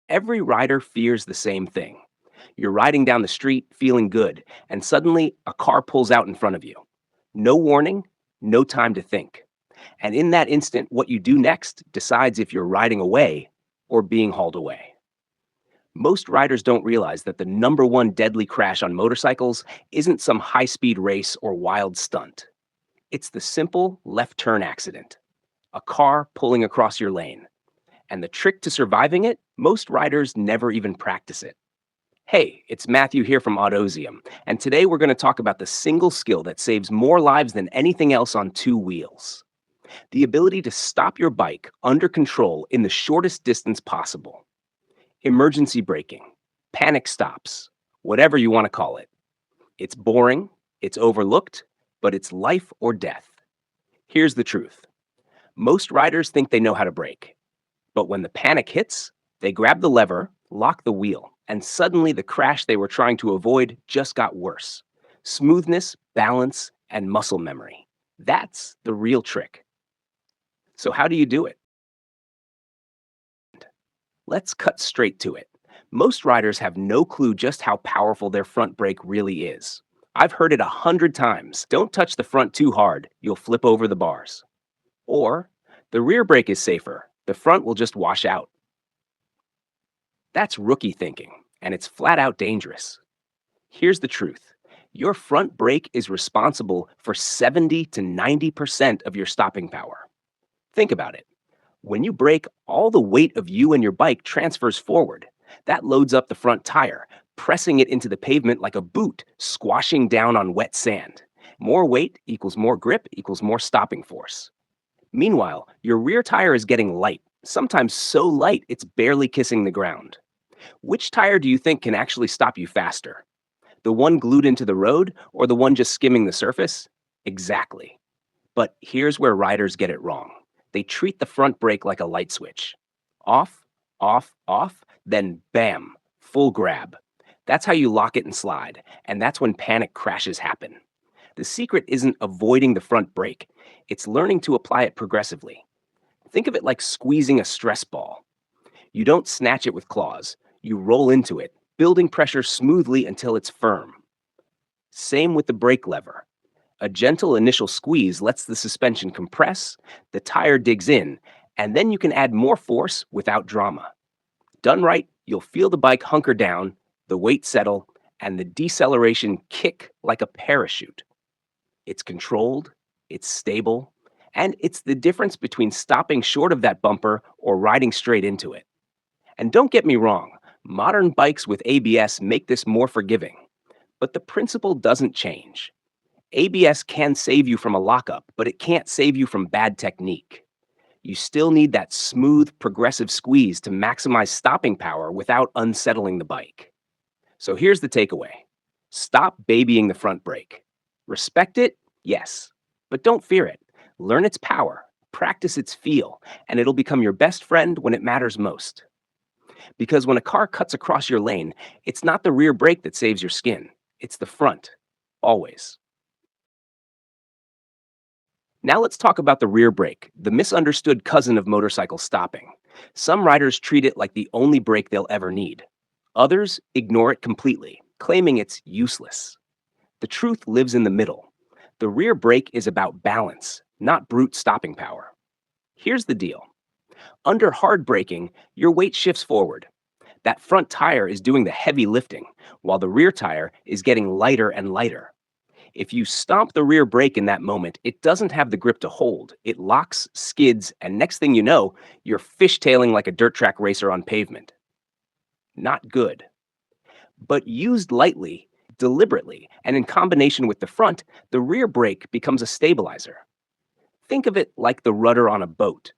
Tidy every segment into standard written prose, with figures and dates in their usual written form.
Every rider fears the same thing. You're riding down the street feeling good, and suddenly a car pulls out in front of you. No warning, no time to think. And in that instant, what you do next decides if you're riding away or being hauled away. Most riders don't realize that the number one deadly crash on motorcycles isn't some high speed race or wild stunt. It's the simple left turn accident, a car pulling across your lane. And the trick to surviving it, most riders never even practice it. Hey, it's Matthew here from Autozium, and today we're going to talk about the single skill that saves more lives than anything else on two wheels: the ability to stop your bike under control in the shortest distance possible. Emergency braking, panic stops, whatever you want to call it. It's boring, it's overlooked, but it's life or death. Here's the truth: most riders think they know how to brake, but when the panic hits, they grab the lever, lock the wheel, and suddenly the crash they were trying to avoid just got worse. Smoothness, balance, and muscle memory. That's the real trick. So, how do you do it? Let's cut straight to it. Most riders have no clue just how powerful their front brake really is. I've heard it 100 times. Don't touch the front too hard, you'll flip over the bars. Or, the rear brake is safer, the front will just wash out. That's rookie thinking, and it's flat out dangerous. Here's the truth: your front brake is responsible for 70 to 90% of your stopping power. Think about it. When you brake, all the weight of you and your bike transfers forward. That loads up the front tire, pressing it into the pavement like a boot, squashing down on wet sand. More weight equals more grip equals more stopping force. Meanwhile, your rear tire is getting light, sometimes so light it's barely kissing the ground. Which tire do you think can actually stop you faster? The one glued into the road or the one just skimming the surface? Exactly. But here's where riders get it wrong. They treat the front brake like a light switch: off, off, off, then bam, full grab. That's how you lock it and slide, and that's when panic crashes happen. The secret isn't avoiding the front brake, it's learning to apply it progressively. Think of it like squeezing a stress ball. You don't snatch it with claws, you roll into it, building pressure smoothly until it's firm. Same with the brake lever. A gentle initial squeeze lets the suspension compress, the tire digs in, and then you can add more force without drama. Done right, you'll feel the bike hunker down, the weight settle, and the deceleration kick like a parachute. It's controlled, it's stable, and it's the difference between stopping short of that bumper or riding straight into it. And don't get me wrong, modern bikes with ABS make this more forgiving, but the principle doesn't change. ABS can save you from a lockup, but it can't save you from bad technique. You still need that smooth, progressive squeeze to maximize stopping power without unsettling the bike. So here's the takeaway: stop babying the front brake. Respect it, yes, but don't fear it. Learn its power, practice its feel, and it'll become your best friend when it matters most. Because when a car cuts across your lane, it's not the rear brake that saves your skin, it's the front, always. Now let's talk about the rear brake, the misunderstood cousin of motorcycle stopping. Some riders treat it like the only brake they'll ever need. Others ignore it completely, claiming it's useless. The truth lives in the middle. The rear brake is about balance, not brute stopping power. Here's the deal: under hard braking, your weight shifts forward. That front tire is doing the heavy lifting, while the rear tire is getting lighter and lighter. If you stomp the rear brake in that moment, it doesn't have the grip to hold. It locks, skids, and next thing you know, you're fishtailing like a dirt track racer on pavement. Not good. But used lightly, deliberately, and in combination with the front, the rear brake becomes a stabilizer. Think of it like the rudder on a boat.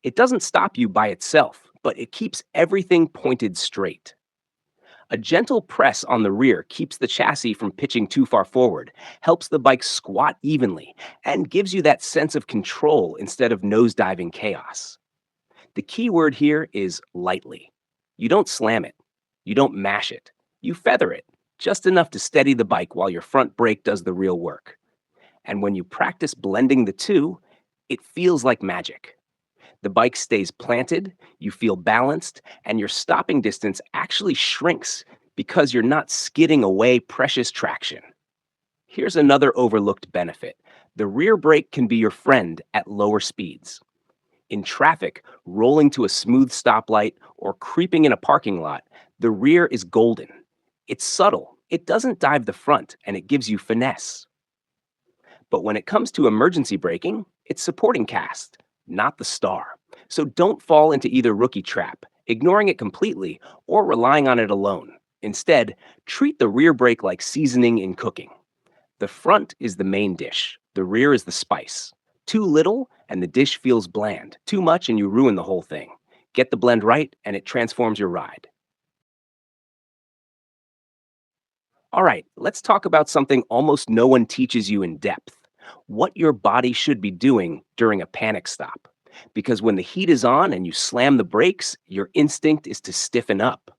It doesn't stop you by itself, but it keeps everything pointed straight. A gentle press on the rear keeps the chassis from pitching too far forward, helps the bike squat evenly, and gives you that sense of control instead of nosediving chaos. The key word here is lightly. You don't slam it, you don't mash it, you feather it, just enough to steady the bike while your front brake does the real work. And when you practice blending the two, it feels like magic. The bike stays planted, you feel balanced, and your stopping distance actually shrinks because you're not skidding away precious traction. Here's another overlooked benefit: the rear brake can be your friend at lower speeds. In traffic, rolling to a smooth stoplight, or creeping in a parking lot, the rear is golden. It's subtle, it doesn't dive the front, and it gives you finesse. But when it comes to emergency braking, it's supporting cast, not the star. So don't fall into either rookie trap, ignoring it completely or relying on it alone. Instead, treat the rear brake like seasoning in cooking. The front is the main dish, the rear is the spice. Too little, and the dish feels bland. Too much, and you ruin the whole thing. Get the blend right, and it transforms your ride. All right, let's talk about something almost no one teaches you in depth: what your body should be doing during a panic stop. Because when the heat is on and you slam the brakes, your instinct is to stiffen up.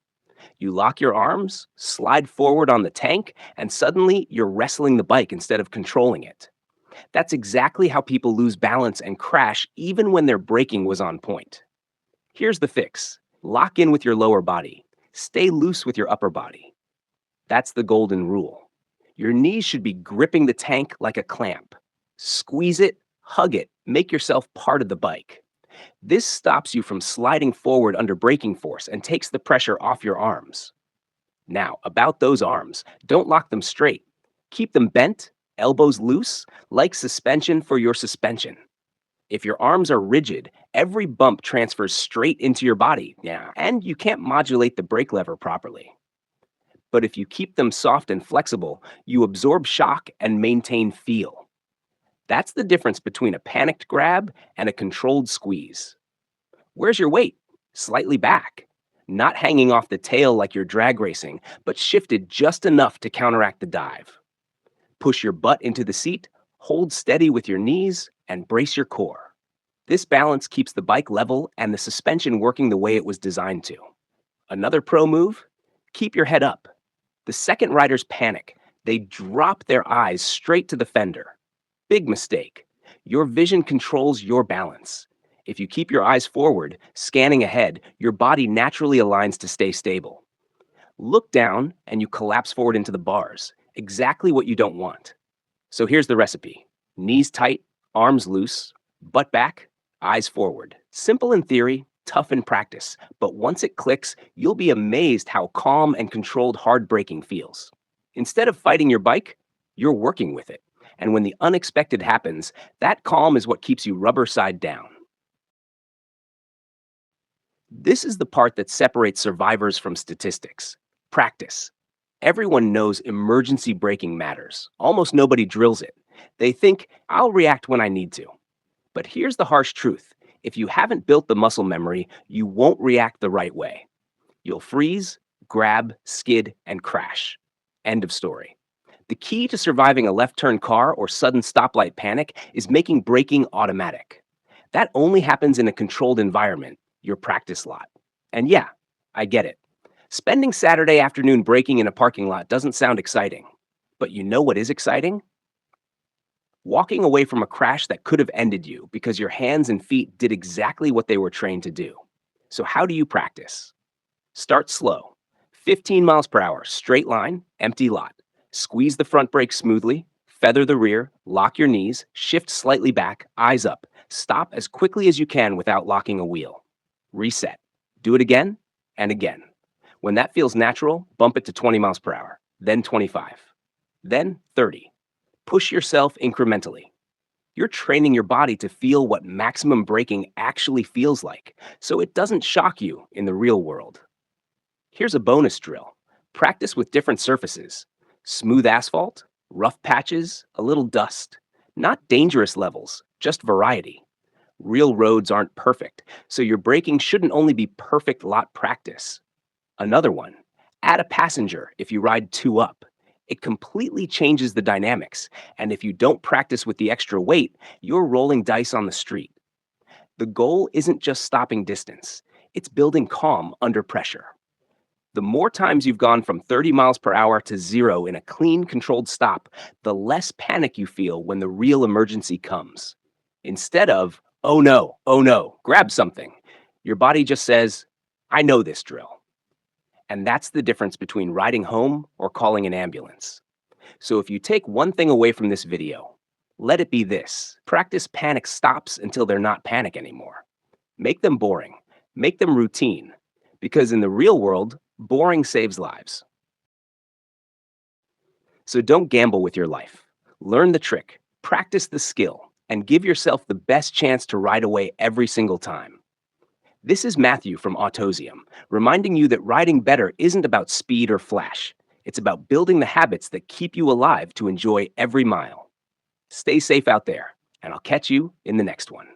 You lock your arms, slide forward on the tank, and suddenly you're wrestling the bike instead of controlling it. That's exactly how people lose balance and crash even when their braking was on point. Here's the fix: lock in with your lower body, stay loose with your upper body. That's the golden rule. Your knees should be gripping the tank like a clamp. Squeeze it, hug it, make yourself part of the bike. This stops you from sliding forward under braking force and takes the pressure off your arms. Now, about those arms, don't lock them straight. Keep them bent, elbows loose, like suspension for your suspension. If your arms are rigid, every bump transfers straight into your body, yeah, and you can't modulate the brake lever properly. But if you keep them soft and flexible, you absorb shock and maintain feel. That's the difference between a panicked grab and a controlled squeeze. Where's your weight? Slightly back. Not hanging off the tail like you're drag racing, but shifted just enough to counteract the dive. Push your butt into the seat, hold steady with your knees, and brace your core. This balance keeps the bike level and the suspension working the way it was designed to. Another pro move: keep your head up. The second riders panic, they drop their eyes straight to the fender. Big mistake. Your vision controls your balance. If you keep your eyes forward, scanning ahead, your body naturally aligns to stay stable. Look down and you collapse forward into the bars, exactly what you don't want. So here's the recipe: knees tight, arms loose, butt back, eyes forward. Simple in theory, tough in practice, but once it clicks, you'll be amazed how calm and controlled hard braking feels. Instead of fighting your bike, you're working with it. And when the unexpected happens, that calm is what keeps you rubber side down. This is the part that separates survivors from statistics: practice. Everyone knows emergency braking matters. Almost nobody drills it. They think, I'll react when I need to. But here's the harsh truth: if you haven't built the muscle memory, you won't react the right way. You'll freeze, grab, skid, and crash. End of story. The key to surviving a left turn car or sudden stoplight panic is making braking automatic. That only happens in a controlled environment, your practice lot. And yeah, I get it. Spending Saturday afternoon braking in a parking lot doesn't sound exciting. But you know what is exciting? Walking away from a crash that could have ended you because your hands and feet did exactly what they were trained to do. So, how do you practice? Start slow. 15 miles per hour, straight line, empty lot. Squeeze the front brake smoothly, feather the rear, lock your knees, shift slightly back, eyes up. Stop as quickly as you can without locking a wheel. Reset. Do it again and again. When that feels natural, bump it to 20 miles per hour, then 25, then 30. Push yourself incrementally. You're training your body to feel what maximum braking actually feels like, so it doesn't shock you in the real world. Here's a bonus drill: practice with different surfaces: smooth asphalt, rough patches, a little dust. Not dangerous levels, just variety. Real roads aren't perfect, so your braking shouldn't only be perfect lot practice. Another one: add a passenger if you ride two up. It completely changes the dynamics, and if you don't practice with the extra weight, you're rolling dice on the street. The goal isn't just stopping distance, it's building calm under pressure. The more times you've gone from 30 miles per hour to zero in a clean, controlled stop, the less panic you feel when the real emergency comes. Instead of, oh no, grab something. Your body just says, I know this drill. And that's the difference between riding home or calling an ambulance. So if you take one thing away from this video, let it be this: practice panic stops until they're not panic anymore. Make them boring, make them routine, because in the real world, boring saves lives. So don't gamble with your life. Learn the trick, practice the skill, and give yourself the best chance to ride away every single time. This is Matthew from Autozium, reminding you that riding better isn't about speed or flash. It's about building the habits that keep you alive to enjoy every mile. Stay safe out there, and I'll catch you in the next one.